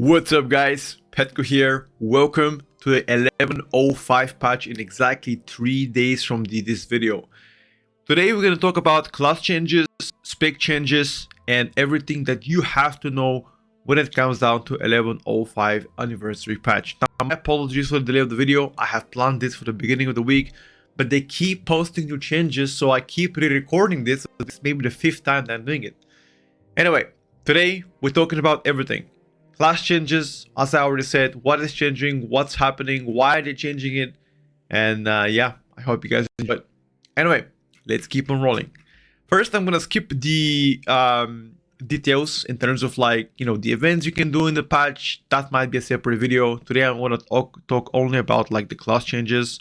What's up guys, Petko here. Welcome to the 11.05 patch in exactly 3 days from this video. Today we're going to talk about class changes, spec changes, and everything that you have to know when it comes down to 11.05 anniversary patch. Now, my apologies for the delay of the video. I have planned this for the beginning of the week, but they keep posting new changes, so I keep re-recording this. This may be the 5th time that I'm doing it. Anyway, today we're talking about everything. Class changes, as I already said, what is changing, what's happening, why are they changing it, and yeah, I hope you guys enjoy it. Anyway, let's keep on rolling. First, I'm gonna skip the details in terms of like, the events you can do in the patch. That might be a separate video. Today, I want to talk only about like the class changes.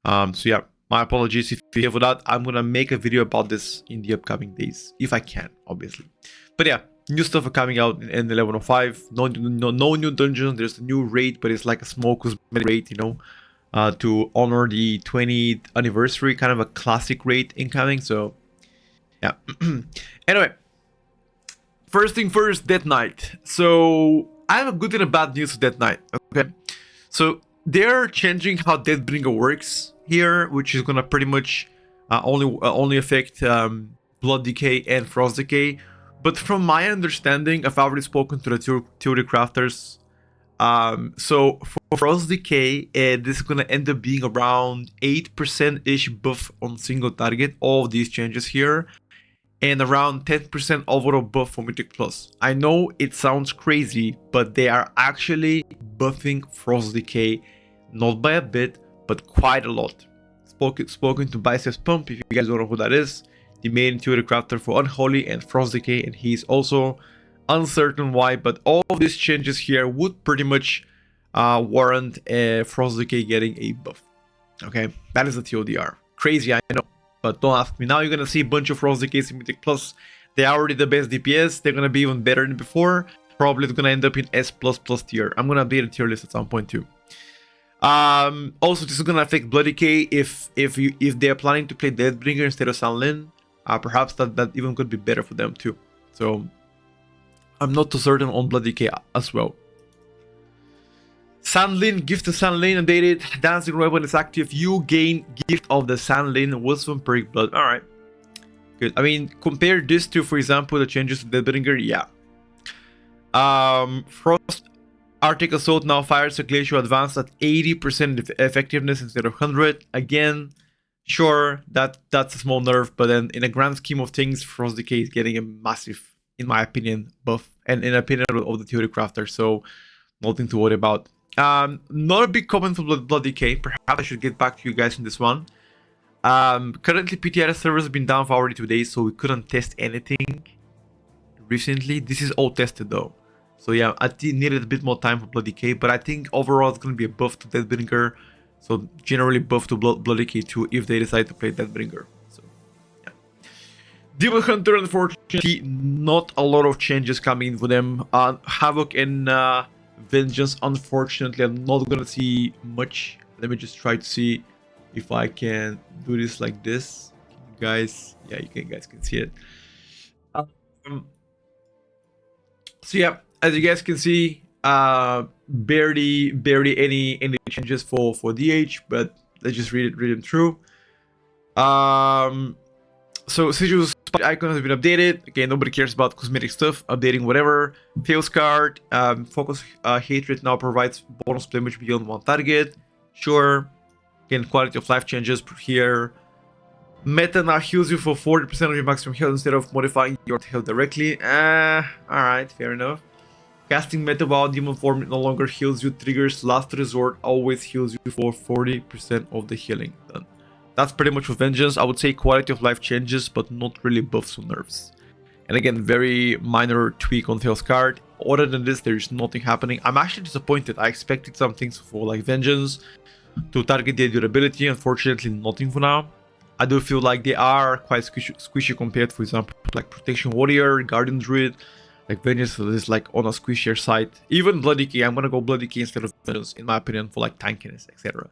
So yeah, my apologies if you're here for that. I'm gonna make a video about this in the upcoming days, if I can, obviously. But yeah. New stuff are coming out in 11.05. No new dungeons. There's a new raid, but it's like a small cosmetic raid, to honor the 20th anniversary, kind of a classic raid incoming. So, yeah. Anyway, first thing first, Death Knight. So, I have a good and a bad news for Death Knight. Okay, so they're changing how Deathbringer works here, which is gonna pretty much only affect Blood Decay and Frost Decay. But from my understanding, I've already spoken to the theory crafters. So for Frost Decay, this is gonna end up being around 8%-ish buff on single target. All of these changes here, and around 10% overall buff for Mythic Plus. I know it sounds crazy, but they are actually buffing Frost Decay, not by a bit, but quite a lot. Spoken to Biceps Pump, if you guys don't know who that is. The main theory crafter for Unholy and Frost Decay, and he's also uncertain why, but all of these changes here would pretty much warrant Frost Decay getting a buff. Okay, that is the TODR. Crazy, I know, but don't ask me. Now you're gonna see a bunch of Frost Decays in Mythic Plus. They're already the best DPS. They're gonna be even better than before. Probably it's gonna end up in S++ tier. I'm gonna update the tier list at some point too. Also, this is gonna affect Blood Decay if they're planning to play Deathbringer instead of Sanlin. Perhaps that even could be better for them too. So I'm not too certain on Blood Decay as well. Sanlin, gift to Sanlin updated. Dancing Red when it's active, you gain gift of the Sanlin with Vampiric Blood. Alright. Good. I mean, compare this to, for example, the changes to Deathbringer, yeah. Frost Arctic Assault now fires a Glacial Advance at 80% effectiveness instead of 100. Again, sure, that's a small nerf, but then in a grand scheme of things, Frost Decay is getting a massive, in my opinion, buff, and in opinion of the theory crafter, so nothing to worry about. Not a big comment from Blood Decay. Perhaps I should get back to you guys in this one. Currently, PTR servers have been down for already 2 days, so we couldn't test anything recently. This is all tested though, so yeah, I needed a bit more time for Blood Decay, but I think overall it's going to be a buff to Deathbringer. So generally buff to Blood Decay too if they decide to play Deathbringer. So yeah. Demon Hunter, unfortunately, not a lot of changes coming in for them. Havoc and Vengeance, unfortunately, I'm not gonna see much. Let me just try to see if I can do this like this. You guys, yeah, you guys can see it. So yeah, as you guys can see, barely any changes for DH, but let's just read them through. So Sigil's icon has been updated. Okay, nobody cares about cosmetic stuff. Updating whatever. Fails card. Focus Hatred now provides bonus damage beyond one target. Sure. Again, quality of life changes here. Meta now heals you for 40% of your maximum health instead of modifying your health directly. Alright, fair enough. Casting meta while demon form no longer heals you, triggers last resort, always heals you for 40% of the healing. Done. That's pretty much for Vengeance. I would say quality of life changes, but not really buffs or nerfs. And again, very minor tweak on Tails card. Other than this, there is nothing happening. I'm actually disappointed. I expected some things for like Vengeance to target their durability. Unfortunately, nothing for now. I do feel like they are quite squishy compared, for example, like Protection Warrior, Guardian Druid. Like Vengeance is like on a squishier side. Even Blood Decay, I'm gonna go Blood Decay instead of Vengeance, in my opinion, for like tankiness, etc.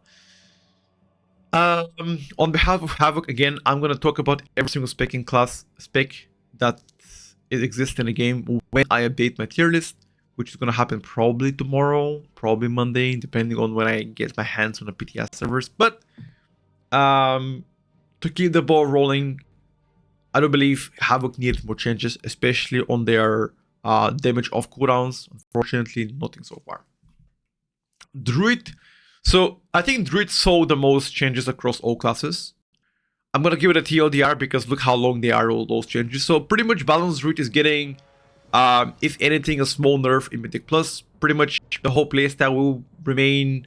On behalf of Havoc, again, I'm gonna talk about every single spec that exists in the game when I update my tier list. which is going to happen probably tomorrow, probably Monday, depending on when I get my hands on the PTS servers. But to keep the ball rolling, I do believe Havoc needs more changes, especially on their damage off cooldowns. Unfortunately, nothing so far. Druid. So I think Druid saw the most changes across all classes. I'm going to give it a TLDR because look how long they are, all those changes. So pretty much Balanced Druid is getting, if anything, a small nerf in Mythic Plus. Pretty much the whole playstyle will remain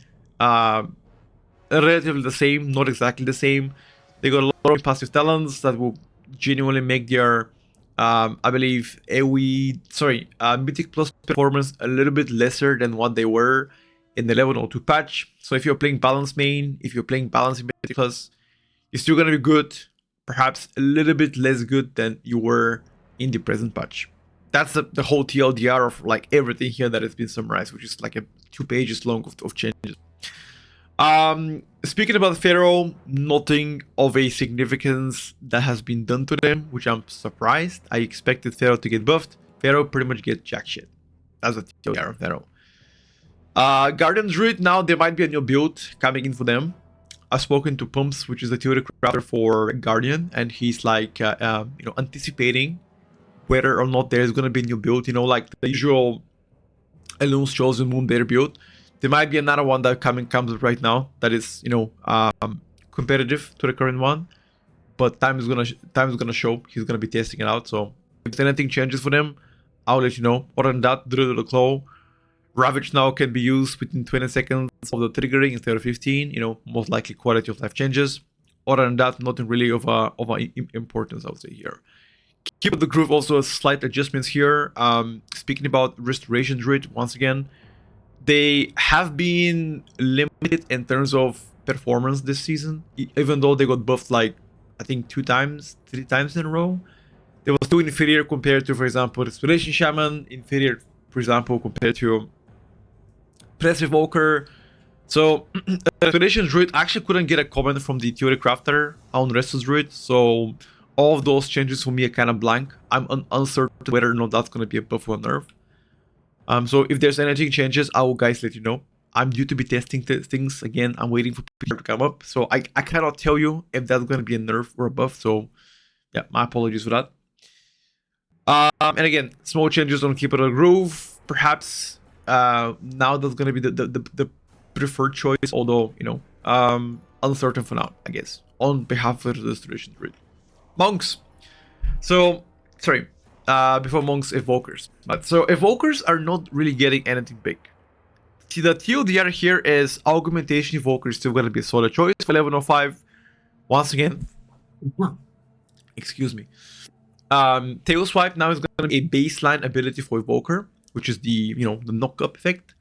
relatively the same, not exactly the same. They got a lot of passive talents that will genuinely make their, I believe, Mythic Plus performance a little bit lesser than what they were in the 11.02 patch. So if you're playing Balance main, if you're playing Balance in Mythic Plus, you're still going to be good, perhaps a little bit less good than you were in the present patch. That's the whole TLDR of like everything here that has been summarized, which is like 2 pages long of changes. Speaking about Pharaoh, nothing of a significance that has been done to them, which I'm surprised. I expected Pharaoh to get buffed. Pharaoh pretty much get jack shit. That's the TLDR of Pharaoh. Guardian Druid, now there might be a new build coming in for them. I've spoken to Pumps, which is the theory crafter for Guardian, and he's like, anticipating whether or not there's gonna be a new build. Like the usual Elun's Chosen Moonbear build. There might be another one that comes up right now that is, competitive to the current one, but time is gonna show. He's gonna be testing it out. So if anything changes for them, I'll let you know. Other than that, Druid of the Claw, Ravage now can be used within 20 seconds of the triggering instead of 15. Most likely quality of life changes. Other than that, nothing really of importance, I would say here. Keep the groove also slight adjustments here. Speaking about Restoration Druid, once again, they have been limited in terms of performance this season, even though they got buffed like, I think 3 times in a row. They were still inferior compared to, for example, Restoration Shaman, inferior, for example, compared to Press Evoker. So Restoration Druid actually couldn't get a comment from the theory crafter on Resto Druid, so all of those changes for me are kind of blank. I'm uncertain whether or not that's going to be a buff or a nerf. So if there's anything changes, I will guys let you know. I'm due to be testing things again. I'm waiting for people to come up, so I cannot tell you if that's going to be a nerf or a buff. So yeah, my apologies for that. And again, small changes on Keep It a Groove. Perhaps now that's going to be the preferred choice, although uncertain for now, I guess, on behalf of the Restoration Druid. Monks. So sorry. Before Monks, Evokers. So Evokers are not really getting anything big. See, the TLDR here is Augmentation Evoker is still going to be a solid choice for 11.05. Once again, excuse me. Tail Swipe now is going to be a baseline ability for Evoker, which is the the knock-up effect.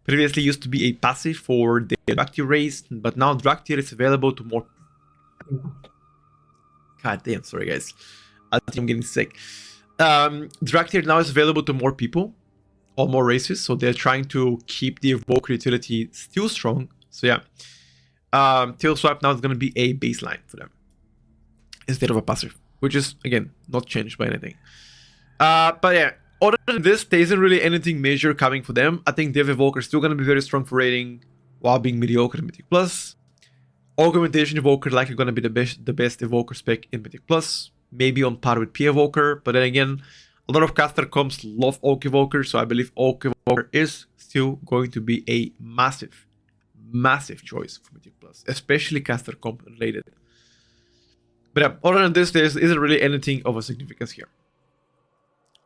Previously used to be a passive for the Dractyr race, but now Dractyr is available to more. God damn, sorry guys. I think I'm getting sick. Dractyr now is available to more people or more races, so they're trying to keep the Evoker utility still strong. So yeah, Tail Swipe now is going to be a baseline for them instead of a passive, which is again not changed by anything. But yeah, other than this, there isn't really anything major coming for them. I think Dev Evoker is still going to be very strong for rating while being mediocre in Mythic Plus. Augmentation Evoker likely going to be the best Evoker spec in Mythic Plus. Maybe on par with P Evoker, but then again, a lot of caster comps love Oak Evoker, so I believe Oak Evoker is still going to be a massive choice for Mythic Plus, especially caster comp related. But yeah, other than this, there isn't really anything of a significance here.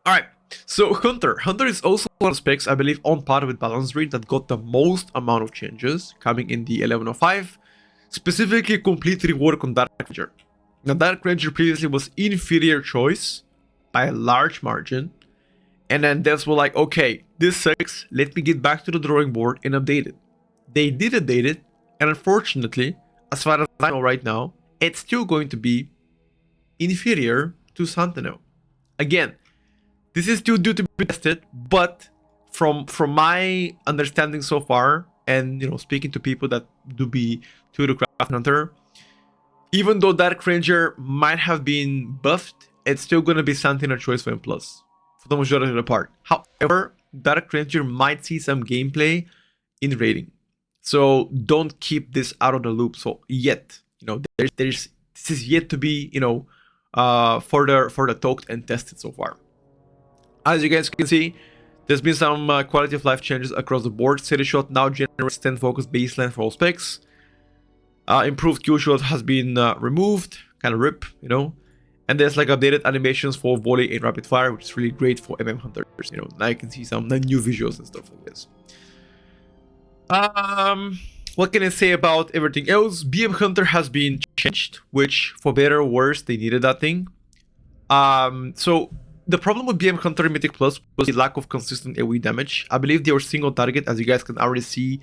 Alright, so Hunter is also one of the specs, I believe, on par with Balance Druid that got the most amount of changes coming in the 11.05, specifically complete rework on Dark Ranger. Now, Dark Ranger previously was inferior choice by a large margin, and then devs were like, okay, this sucks, let me get back to the drawing board and update it. They did update it, and unfortunately, as far as I know right now, it's still going to be inferior to Sentinel. Again, this is still due to be tested, but from my understanding so far, and speaking to people that do be to the Craft Hunter, even though Dark Ranger might have been buffed, it's still going to be Sentinel choice for M+, for the majority of the part. However, Dark Ranger might see some gameplay in raiding. So don't keep this out of the loop. So yet, this is yet to be, further talked and tested so far. As you guys can see, there's been some quality of life changes across the board. Steady Shot now generates 10 focus baseline for all specs. Improved Q Shot has been removed, kind of rip, And there's like updated animations for volley and rapid fire, which is really great for hunters. Now you can see some new visuals and stuff like this. What can I say about everything else? Hunter has been changed, which for better or worse, they needed that thing. So the problem with Hunter Mythic Plus was the lack of consistent AoE damage. I believe they were single target, as you guys can already see.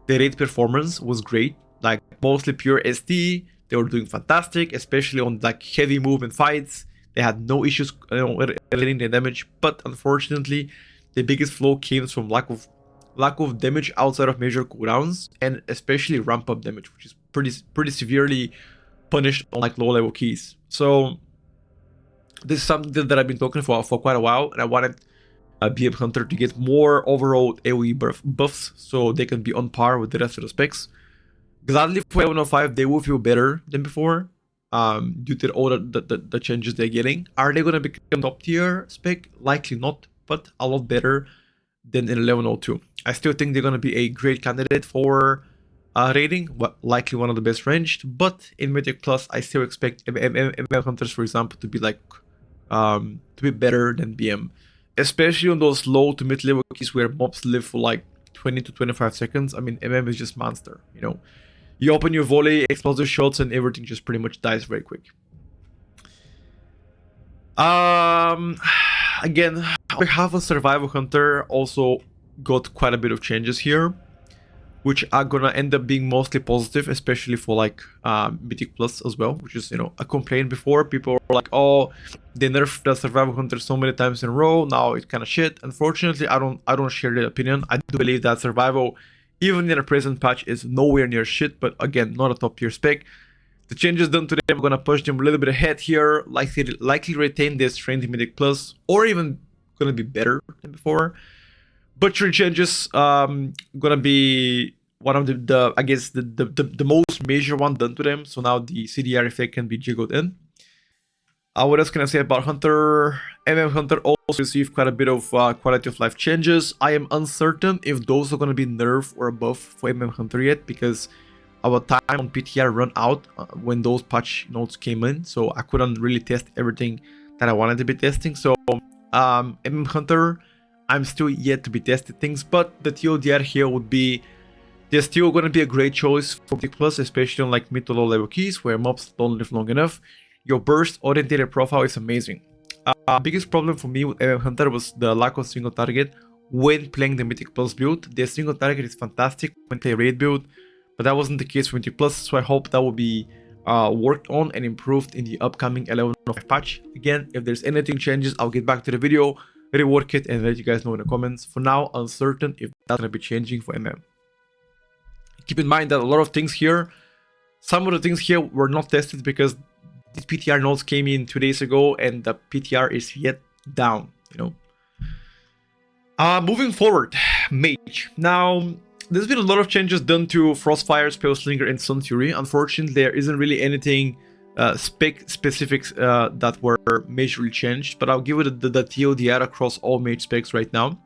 The raid performance was great, like mostly pure ST. They were doing fantastic, especially on like heavy movement fights. They had no issues relating their damage, but unfortunately, the biggest flaw came from lack of damage outside of major cooldowns, and especially ramp up damage, which is pretty severely punished on like low level keys. So this is something that I've been talking for quite a while, and I wanted BM Hunter to get more overall AoE buffs so they can be on par with the rest of the specs. Gladly for 1105, they will feel better than before due to all the changes they're getting. Are they going to become top tier spec? Likely not, but a lot better than in 1102. I still think they're going to be a great candidate for rating, likely one of the best ranged, but in Mythic Plus, I still expect MM Hunters, for example, to be like to be better than BM, especially on those low to mid level keys where mobs live for like 20 to 25 seconds. I mean, MM is just monster, You open your volley, explosive shots, and everything just pretty much dies very quick. Again, half a survival hunter also got quite a bit of changes here, which are gonna end up being mostly positive, especially for like Mythic Plus as well, which is a complaint before. People were like, oh, they nerfed the survival hunter so many times in a row, now it's kind of shit. Unfortunately, I don't share that opinion. I do believe that survival, even in a present patch, is nowhere near shit, but again, not a top tier spec. The changes done to them are gonna push them a little bit ahead here, likely retain their strength in Mythic Plus, or even gonna be better than before. Butchery changes gonna be one of the I guess the most major one done to them. So now the CDR effect can be jiggled in. What else can I say about Hunter? Hunter also received quite a bit of quality of life changes. I am uncertain if those are gonna be nerfed or buff for Hunter yet, because our time on PTR run out when those patch notes came in, so I couldn't really test everything that I wanted to be testing. So Hunter, I'm still yet to be tested things, but the TLDR here would be they're still going to be a great choice for Mythic Plus, especially on like mid to low level keys where mobs don't live long enough. Your burst oriented profile is amazing. Biggest problem for me with Hunter was the lack of single target when playing the Mythic Plus build. Their single target is fantastic when playing raid build, but that wasn't the case for Mythic Plus, so I hope that will be worked on and improved in the upcoming 11.05 patch. Again, if there's anything changes, I'll get back to the video, rework it, and let you guys know in the comments. For now, uncertain if that's going to be changing for MM. Keep in mind that a lot of things here, some of the things here were not tested because these PTR notes came in 2 days ago and the PTR is yet down, Moving forward, Mage. Now, there's been a lot of changes done to Frostfire, Spellslinger, and Sun Fury. Unfortunately, there isn't really anything specifics that were majorly changed, but I'll give it the TLDR across all Mage specs right now.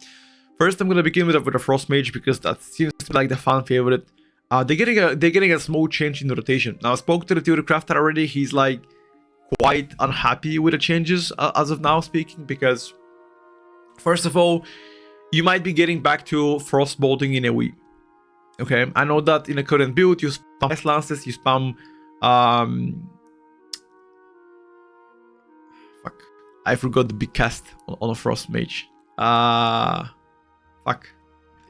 First, I'm gonna begin with a Frost Mage because that seems to be like the fan favorite. They're getting a small change in the rotation. Now, I spoke to the theory crafter already. He's like quite unhappy with the changes as of now speaking, because first of all, you might be getting back to frost bolting in AoE. Okay, I know that in a current build you spam Ice Lances, you spam fuck, I forgot the big cast on a Frost Mage. Fuck.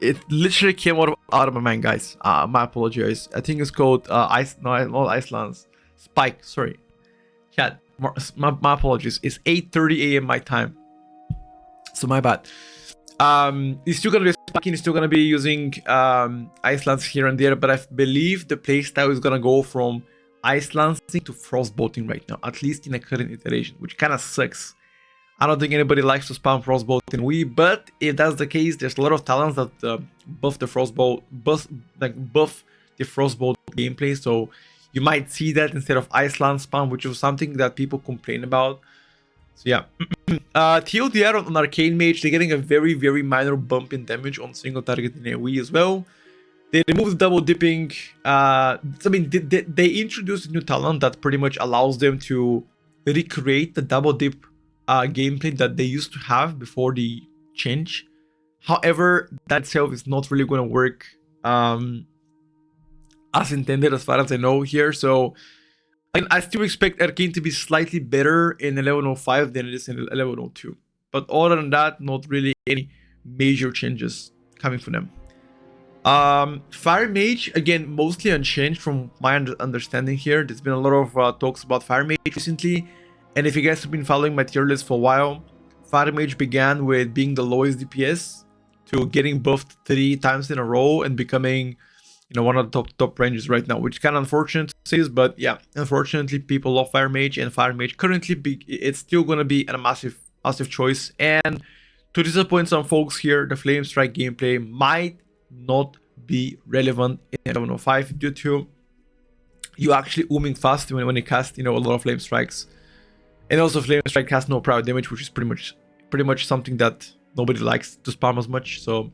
It literally came out of my mind, guys. My apologies. I think it's called Ice. No, not Ice Lance. Spike. Sorry. Chat. My apologies. It's 8:30 a.m. my time. So my bad. He's still gonna be spiking. He's still gonna be using Ice Lance here and there, but I believe the playstyle is gonna go from Ice Lancing to Frost Bolting right now, at least in a current iteration, which kind of sucks. I don't think anybody likes to spam Frostbolt in Wii, but if that's the case, there's a lot of talents that buff the Frostbolt, buff the Frostbolt gameplay. So you might see that instead of Iceland spam, which was something that people complain about. So yeah, TLDR on Arcane Mage, they're getting a very minor bump in damage on single target in AoE as well. They removed double dipping. I mean, they introduced a new talent that pretty much allows them to recreate the double dip gameplay that they used to have before the change. However, that itself is not really going to work as intended as far as I know here. So I still expect Arcane to be slightly better in 11.05 than it is in 11.02. But other than that, not really any major changes coming from them. Fire Mage, again, mostly unchanged from my understanding here. There's been a lot of talks about Fire Mage recently. And if you guys have been following my tier list for a while, Fire Mage began with being the lowest DPS to getting buffed 3 times in a row and becoming, you know, one of the top ranges right now, which is kind of unfortunate to say this, but yeah, unfortunately people love Fire Mage, and Fire Mage currently it's still going to be a massive choice. And to disappoint some folks here, the Flame Strike gameplay might not be relevant in 11.05 due to you actually ooming fast when you cast, you know, a lot of Flame Strikes. And also Flame Strike has no private damage, which is pretty much something that nobody likes to spam as much. So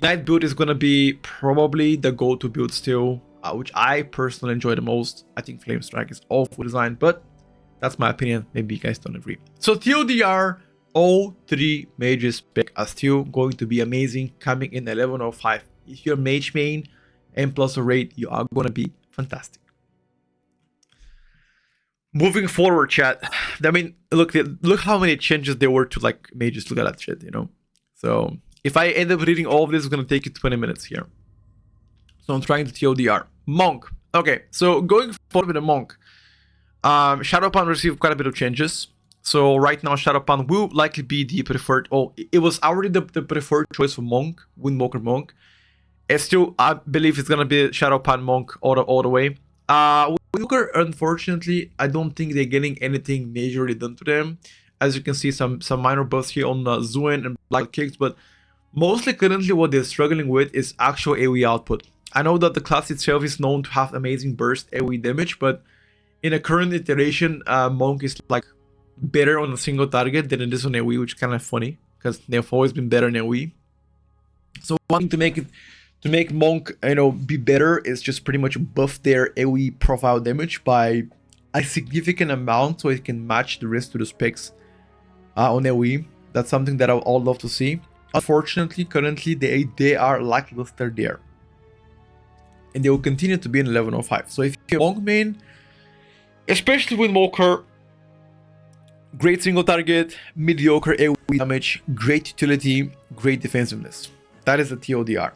Knight build is gonna be probably the go-to build still, which I personally enjoy the most. I think Flame Strike is awful design, but that's my opinion. Maybe you guys don't agree. So TLDR, all 3 mages pick are still going to be amazing coming in 11.05. If you're Mage main and plus a raid, you are gonna be fantastic. Moving forward, chat. I mean, look how many changes there were to like mages. Look at that shit, you know. So if I end up reading all of this, it's gonna take you 20 minutes here. So I'm trying to TLDR. Monk. Okay, so going forward with the Monk. Shadowpan received quite a bit of changes. So right now, Shadowpan will likely be the preferred. Oh, it was already the preferred choice for Monk, Windwalker Monk. It's still, I believe it's gonna be Shadowpan Monk all the way. Windwalker, unfortunately, I don't think they're getting anything majorly done to them. As you can see, some minor buffs here on Zuen and Black Kicks, but mostly currently what they're struggling with is actual AoE output. I know that the class itself is known to have amazing burst AoE damage, but in a current iteration, Monk is like better on a single target than it is on AoE, which is kind of funny because they've always been better in AoE. So wanting to make Monk, you know, be better is just pretty much buff their AoE profile damage by a significant amount so it can match the rest of the specs on AoE. That's something that I would all love to see. Unfortunately, currently they are lackluster there, and they will continue to be in 11.05. So if you're Monk main, especially with Windwalker, great single target, mediocre AoE damage, great utility, great defensiveness. That is the TLDR.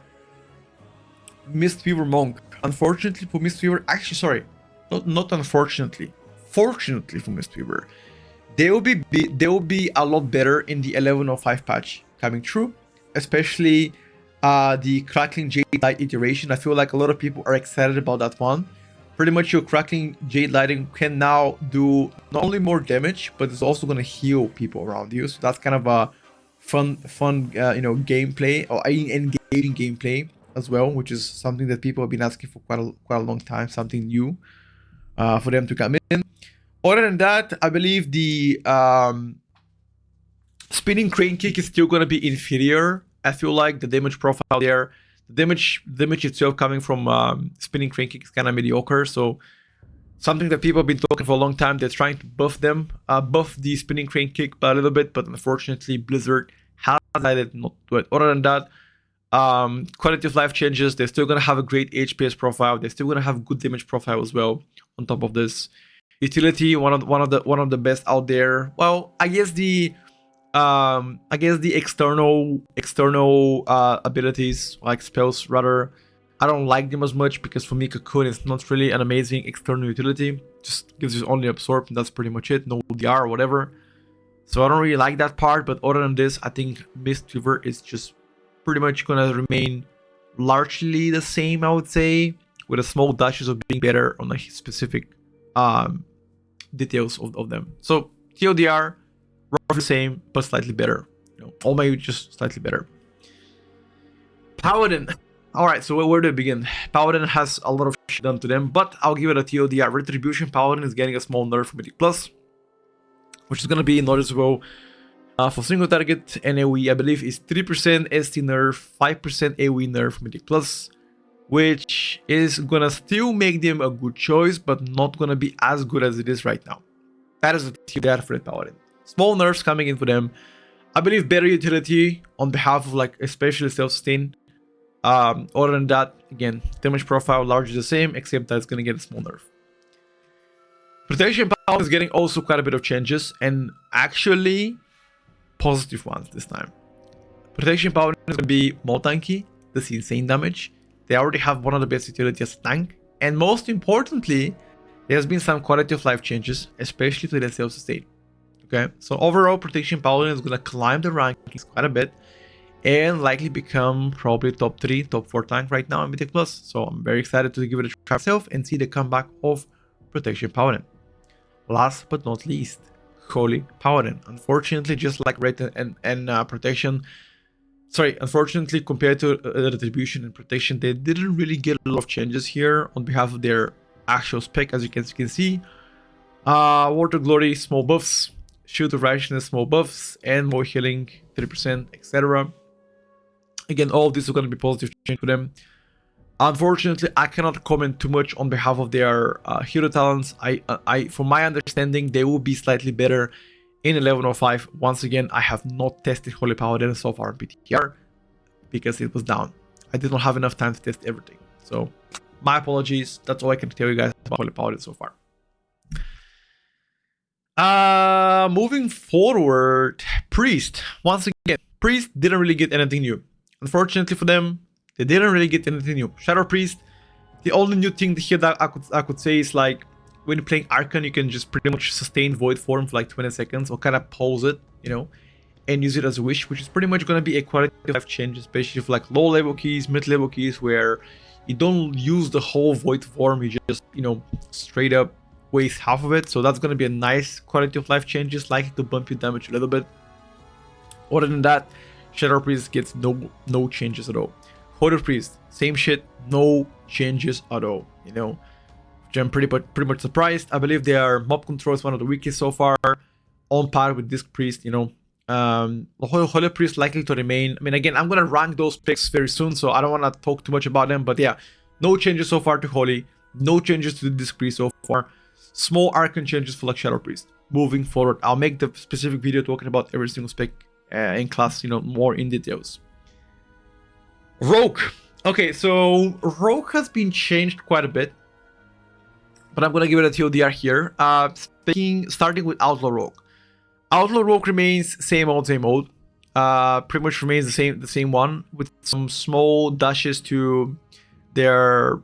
Mistweaver Monk. Unfortunately for Mistweaver, actually sorry, not unfortunately, fortunately for Mistweaver, they will be a lot better in the 11.05 patch coming through, especially the Crackling Jade Light iteration. I feel like a lot of people are excited about that one. Pretty much your Crackling Jade Lighting can now do not only more damage, but it's also going to heal people around you. So that's kind of a fun you know, gameplay, or engaging gameplay as well, which is something that people have been asking for quite a long time, something new for them to come in. Other than that, I believe the Spinning Crane Kick is still going to be inferior. I feel like the damage profile there, the damage itself coming from Spinning Crane Kick is kind of mediocre. So something that people have been talking for a long time, they're trying to buff the Spinning Crane Kick by a little bit, but unfortunately Blizzard has decided not to do it. Other than that, quality of life changes. They're still gonna have a great HPS profile. They're still gonna have good damage profile as well. On top of this, utility, one of the best out there. Well, I guess the external abilities, like spells rather, I don't like them as much, because for me Cocoon is not really an amazing external utility. Just gives you only absorb, and that's pretty much it. No DR or whatever. So I don't really like that part. But other than this, I think Mistweaver is just pretty much gonna remain largely the same, I would say, with a small dashes of being better on the specific details of them. So TLDR, roughly the same, but slightly better. You know, all maybe just slightly better. Paladin. Alright, so where do I begin? Paladin has a lot of shit done to them, but I'll give it a TLDR. Retribution Paladin is getting a small nerf from Mythic Plus, which is going to be noticeable for single target, and AoE, I believe, is 3% ST nerf, 5% AoE nerf from Mythic Plus, which is going to still make them a good choice, but not going to be as good as it is right now. That is a TLDR for the Paladin. Small nerfs coming in for them. I believe better utility on behalf of, like, especially self-sustain. Other than that, again, damage profile largely the same, except that it's going to get a small nerf. Protection Paladin is getting also quite a bit of changes, and actually positive ones this time. Protection Paladin is going to be more tanky, does insane damage. They already have one of the best utilities as tank, and most importantly, there's been some quality of life changes, especially to the self-sustain. Okay, so overall, Protection Paladin is going to climb the rankings quite a bit, and likely become probably top 3, top 4 tank right now in Mythic Plus. So I'm very excited to give it a try myself and see the comeback of Protection Paladin. Last but not least, Holy Paladin. Unfortunately, just like Red and Protection, unfortunately compared to Retribution and Protection, they didn't really get a lot of changes here on behalf of their actual spec. As you can see, Word of Glory, small buffs, Shield of Righteousness, small buffs, and more healing, 3%, etc. Again, all of this is going to be positive change for them. Unfortunately, I cannot comment too much on behalf of their hero talents. From my understanding, they will be slightly better in 11.05. Once again, I have not tested Holy Paladin so far on PTR because it was down. I did not have enough time to test everything. So, my apologies. That's all I can tell you guys about Holy Paladin so far. Moving forward, Priest. Once again, Priest didn't really get anything new. Unfortunately for them, they didn't really get anything new. Shadow Priest, the only new thing here that I could say is, like, when you're playing Archon, you can just pretty much sustain Void Form for like 20 seconds or kind of pause it, you know, and use it as a wish, which is pretty much going to be a quality of life change, especially for like low level keys, mid level keys, where you don't use the whole Void Form, you just, you know, straight up waste half of it. So that's going to be a nice quality of life change, just likely to bump your damage a little bit. Other than that, Shadow Priest gets no changes at all. Holy Priest, same shit, no changes at all, you know, which I'm pretty much surprised. I believe their mob control is one of the weakest so far, on par with Disc Priest, you know. Holy Priest likely to remain. I mean, again, I'm gonna rank those picks very soon, so I don't want to talk too much about them, but yeah, no changes so far to Holy, no changes to the Disc Priest so far, small Archon changes for like Shadow Priest. Moving forward, I'll make the specific video talking about every single spec in class, you know, more in details. Rogue. Okay, so Rogue has been changed quite a bit, but I'm gonna give it a TLDR here. Starting with Outlaw Rogue. Outlaw Rogue remains same old. Pretty much remains the same one, with some small dashes to their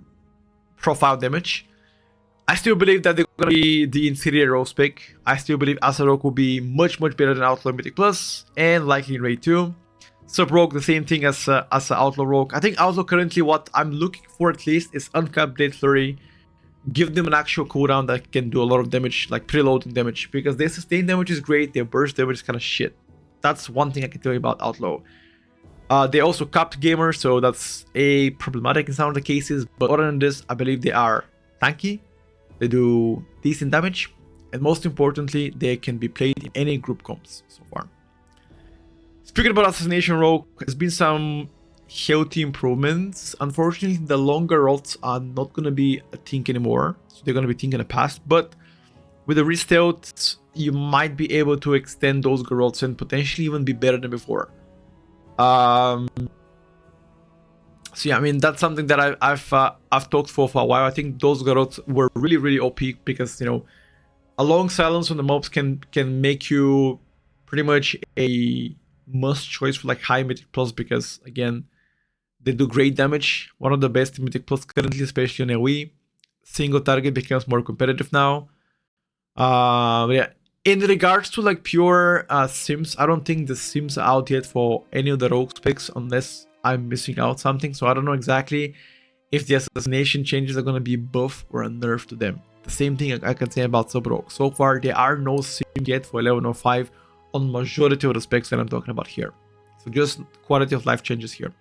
profile damage. I still believe that they're gonna be the inferior Rogue spec. I still believe Asa Rogue will be much better than Outlaw Mythic Plus, and likely in Raid 2. Sub Rogue, the same thing as Outlaw Rogue. I think Outlaw currently, what I'm looking for at least, is Uncapped Blade Flurry. Give them an actual cooldown that can do a lot of damage, like preloading damage, because their sustain damage is great, their burst damage is kind of shit. That's one thing I can tell you about Outlaw. They also capped gamer, so that's a problematic in some of the cases, but other than this, I believe they are tanky, they do decent damage, and most importantly, they can be played in any group comps so far. Speaking about Assassination Rogue, there's been some healthy improvements. Unfortunately, the longer rots are not going to be a thing anymore, so they're going to be a thing in the past, but with the restealth, you might be able to extend those garrots and potentially even be better than before. So yeah, I mean, that's something that I've talked for a while. I think those garrots were really OP because, you know, a long silence on the mobs can make you pretty much a must choice for like high Mythic Plus, because again, they do great damage. One of the best Mythic Plus currently, especially on AoE. Single target becomes more competitive now. Yeah, in regards to like pure sims, I don't think the sims are out yet for any of the rogue specs unless I'm missing out something. So I don't know exactly if the assassination changes are going to be buff or a nerf to them. The same thing I can say about Sub Rogue. So far, there are no sims yet for 11.05 on majority of the specs that I'm talking about here. So just quality of life changes here.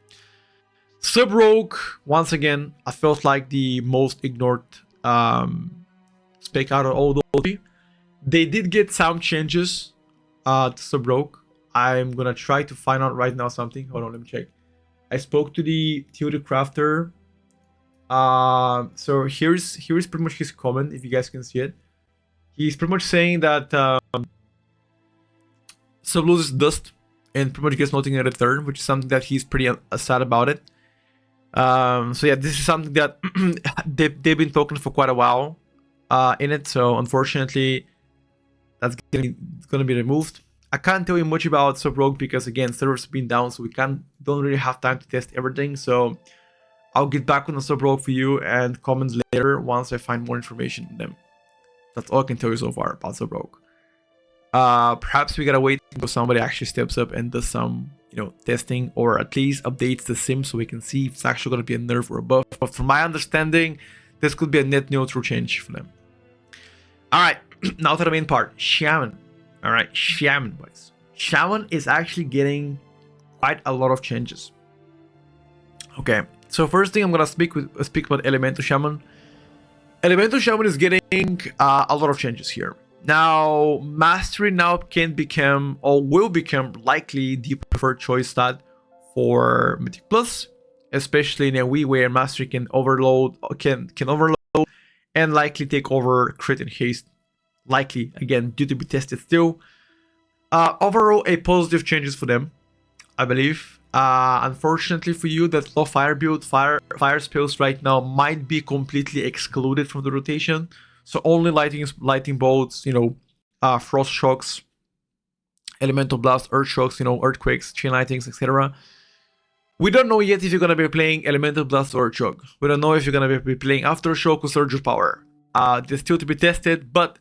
Sub Rogue, once again, I felt like the most ignored spec out of all those. They did get some changes to Sub Rogue. I'm gonna try to find out right now something. Hold on, let me check. I spoke to the Theory Crafter. So here's pretty much his comment, if you guys can see it. He's pretty much saying that Sub loses dust and pretty much gets nothing in return, which is something that he's pretty sad about it. So yeah, this is something that they've been talking for quite a while in it. So unfortunately, that's gonna be removed. I can't tell you much about Sub Rogue because again, servers have been down, so we don't really have time to test everything. So I'll get back on the Sub Rogue for you and comments later once I find more information on them. That's all I can tell you so far about Sub Rogue. Perhaps we gotta wait until somebody actually steps up and does some, testing, or at least updates the sim so we can see if it's actually gonna be a nerf or a buff. But from my understanding, this could be a net neutral change for them. Alright, now to the main part. Shaman. Alright, Shaman, boys. Shaman is actually getting quite a lot of changes. Okay, so first thing I'm gonna speak about Elemental Shaman. Elemental Shaman is getting a lot of changes here. Now, Mastery now can become, or will become, likely the preferred choice stat for Mythic Plus, especially in a AoE where Mastery can overload, and likely take over crit and haste. Likely, again, due to be tested still. Overall, a positive changes for them, I believe. Unfortunately for you, that low fire build, fire spells right now might be completely excluded from the rotation. So only lightning bolts, frost shocks, elemental blast, earth shocks, earthquakes, chain lightnings, etc. We don't know yet if you're gonna be playing elemental blast or earth shock. We don't know if you're gonna be playing aftershock or surge of power. They're still to be tested, but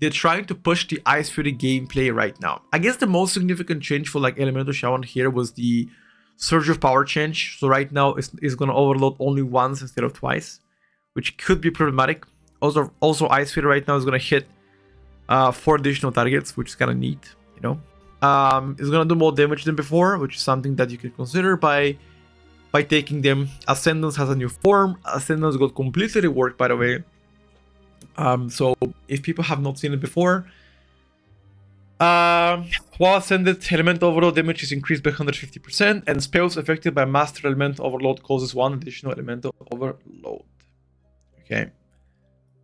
they're trying to push the Ice Fury gameplay right now. I guess the most significant change for Elemental Shaman here was the Surge of Power change. So right now it's going to overload only once instead of twice, which could be problematic. Also Ice Fury right now is going to hit 4 additional targets, which is kind of neat, It's going to do more damage than before, which is something that you can consider by taking them. Ascendance has a new form. Ascendance got completely reworked, by the way. So if people have not seen it before, while Ascended, Elemental Overload damage is increased by 150%, and spells affected by Master Elemental Overload causes 1 additional Elemental Overload. Okay.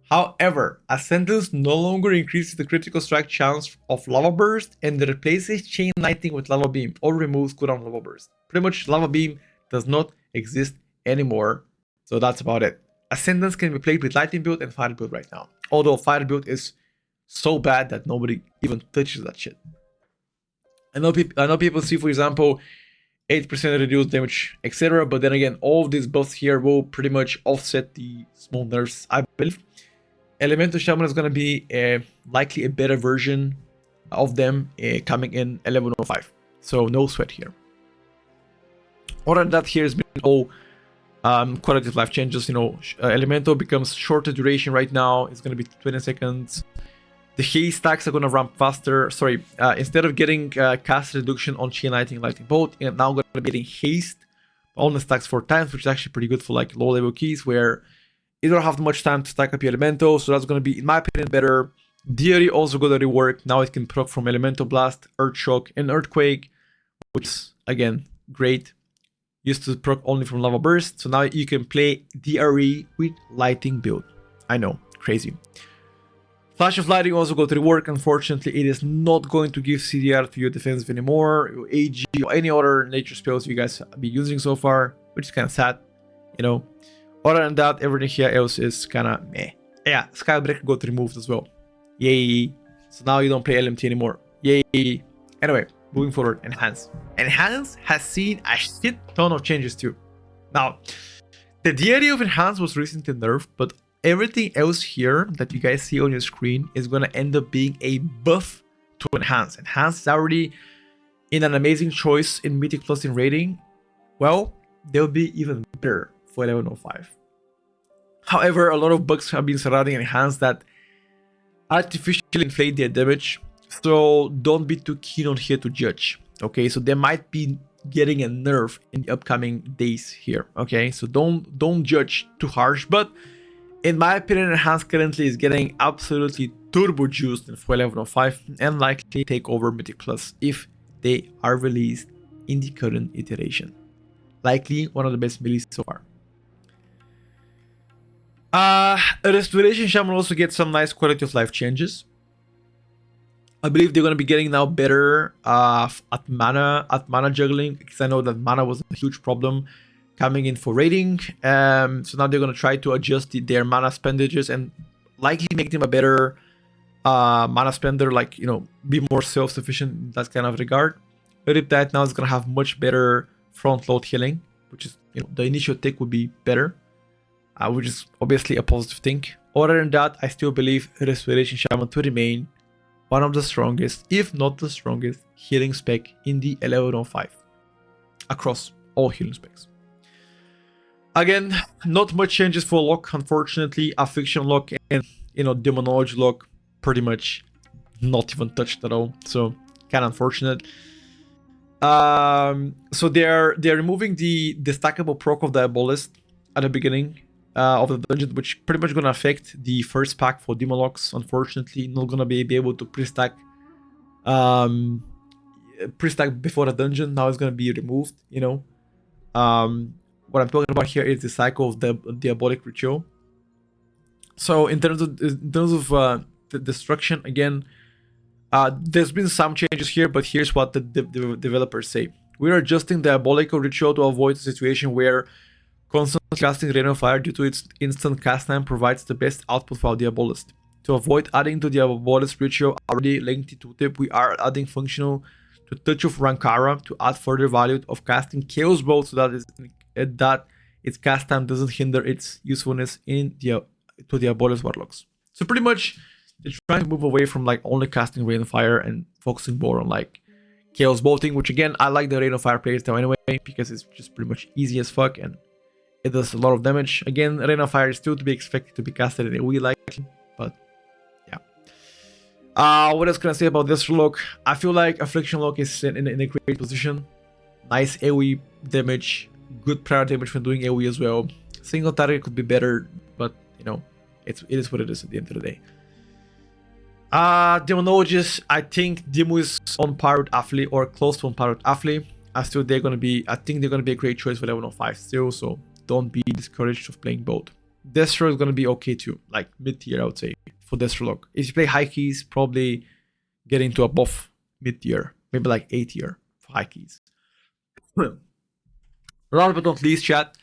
However, Ascendance no longer increases the critical strike chance of Lava Burst, and replaces Chain Lightning with Lava Beam, or removes cooldown Lava Burst. Pretty much Lava Beam does not exist anymore, so that's about it. Ascendance can be played with Lightning build and Fire build right now. Although Fire build is so bad that nobody even touches that shit. I know people see, for example, 8% reduced damage, etc. But then again, all of these buffs here will pretty much offset the small nerfs, I believe. Elemental Shaman is going to be likely a better version of them coming in 11.05. So no sweat here. Other than that, here has been all quality of life changes. Elemental becomes shorter duration right now. It's going to be 20 seconds. The haste stacks are going to ramp faster. Sorry, instead of getting cast reduction on Chain Lightning, Lightning Bolt, I'm now going to be getting haste on the stacks 4 times, which is actually pretty good for low level keys where you don't have much time to stack up your elemental. So that's going to be, in my opinion, better. Deary also got a rework. Now it can proc from Elemental Blast, Earth Shock, and Earthquake, which is again great. Used to proc only from Lava Burst, so now you can play DRE with Lightning build. I know, crazy. Flash of Lightning also got rework. Unfortunately, it is not going to give CDR to your defensive anymore, your AG, or any other nature spells you guys have been using so far, which is kind of sad, Other than that, everything here else is kind of meh. Yeah, Skybreaker got removed as well. Yay. So now you don't play LMT anymore. Yay. Anyway, moving forward, Enhance. Enhance has seen a shit ton of changes too. Now, the deity of Enhance was recently nerfed, but everything else here that you guys see on your screen is going to end up being a buff to Enhance. Enhance is already in an amazing choice in Mythic Plus in rating. Well, they'll be even better for 11.05. However, a lot of bugs have been surrounding Enhance that artificially inflate their damage. So don't be too keen on here to judge. Okay, so they might be getting a nerf in the upcoming days here. Okay, so don't judge too harsh. But in my opinion, Enhanced currently is getting absolutely turbo juiced in for 11.05 and likely take over Mythic Plus if they are released in the current iteration. Likely one of the best melees so far. Restoration Shaman also gets some nice quality of life changes. I believe they're going to be getting now better at mana juggling, because I know that mana was a huge problem coming in for raiding. So now they're going to try to adjust their mana expenditure and likely make them a better mana spender, like, you know, be more self-sufficient in that kind of regard. But if that now is going to have much better front load healing, which is, you know, the initial tick would be better, which is obviously a positive thing. Other than that, I still believe Restoration Shaman to remain one of the strongest, if not the strongest, healing spec in the 11.05 across all healing specs. Again, not much changes for lock, unfortunately. Affliction lock and, you know, demonology lock pretty much not even touched at all, so kind of unfortunate. So they're removing the stackable proc of Diabolist at the beginning of the dungeon, which pretty much gonna affect the first pack for Demon Locks. Unfortunately, not gonna be able to pre-stack before the dungeon. Now it's gonna be removed, you know. What I'm talking about here is the cycle of the Diabolic Ritual. So in terms of the destruction, again, there's been some changes here, but here's what the developers say. We're adjusting the Diabolical Ritual to avoid a situation where constant casting Rain of Fire due to its instant cast time provides the best output for our Diabolist. To avoid adding to the Diabolist Ritual already lengthy tooltip, we are adding functional to Touch of Rankara to add further value of casting Chaos Bolt so that its cast time doesn't hinder its usefulness to Diabolist Warlocks. So pretty much they're trying to move away from like only casting Rain of Fire and focusing more on like Chaos Bolting, which again, I like the Rain of Fire playstyle anyway because it's just pretty much easy as fuck and it does a lot of damage. Again, Rain of Fire is still to be expected to be casted in AoE likely, but yeah. What else can I say about this lock? I feel like Affliction lock is in a great position. Nice AoE damage, good prior damage when doing AoE as well. Single target could be better, but you know, it is what it is at the end of the day. Demonologist, I think Demo is on par with Affli or close to on par with Affli. I think they're gonna be a great choice for 11.05 still, so don't be discouraged of playing both. Destro is gonna be okay too, like mid-tier I would say for Destro lock. If you play high keys, probably get into above mid-tier, maybe like A-tier for high keys. Last but not least, chat,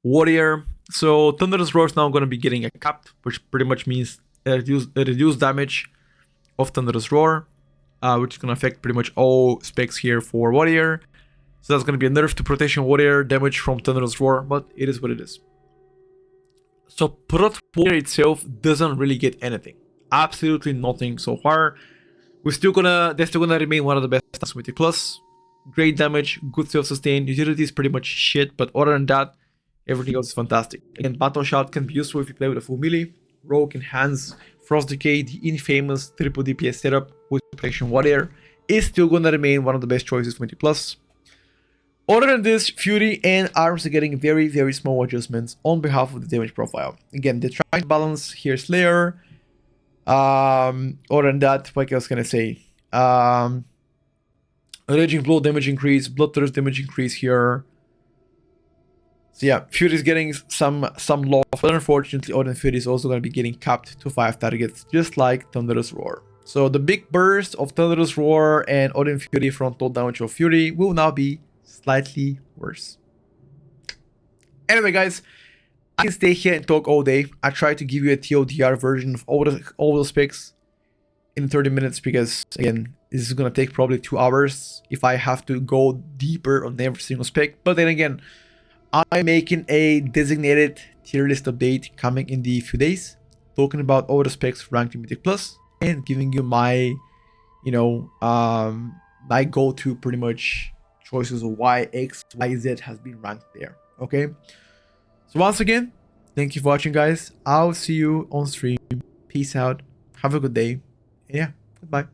Warrior. So Thunderous Roar is now gonna be getting a capped, which pretty much means a reduced damage of Thunderous Roar, which is gonna affect pretty much all specs here for Warrior. So that's gonna be a nerf to Protection Warrior damage from Thunderous Roar, but it is what it is. So Prot Warrior itself doesn't really get anything, absolutely nothing so far. They're still gonna remain one of the best Mythic Plus. Great damage, good self-sustain. Utility is pretty much shit, but other than that, everything else is fantastic. Again, Battle Shout can be useful if you play with a full melee. Rogue enhance Frost Decay, the infamous triple DPS setup with Protection Warrior is still gonna remain one of the best choices for Mythic Plus. Other than this, Fury and Arms are getting very, very small adjustments on behalf of the damage profile. Again, they're trying to balance here Slayer. Other than that, what else can I say? Raging Blow damage increase, Bloodthirst damage increase here. So yeah, Fury is getting some love, but unfortunately Odin Fury is also going to be getting capped to 5 targets, just like Thunderous Roar. So the big burst of Thunderous Roar and Odin Fury frontal damage of Fury will now be slightly worse. Anyway guys, I can stay here and talk all day. I try to give you a TLDR version of all the specs in 30 minutes because again, this is going to take probably 2 hours if I have to go deeper on every single spec. But then again, I'm making a designated tier list update coming in the few days, talking about all the specs ranked in Mythic Plus and giving you my, you know, my go-to pretty much choices of why X, Y, Z has been ranked there. Okay. So once again, thank you for watching, guys. I'll see you on stream. Peace out. Have a good day. And yeah, goodbye.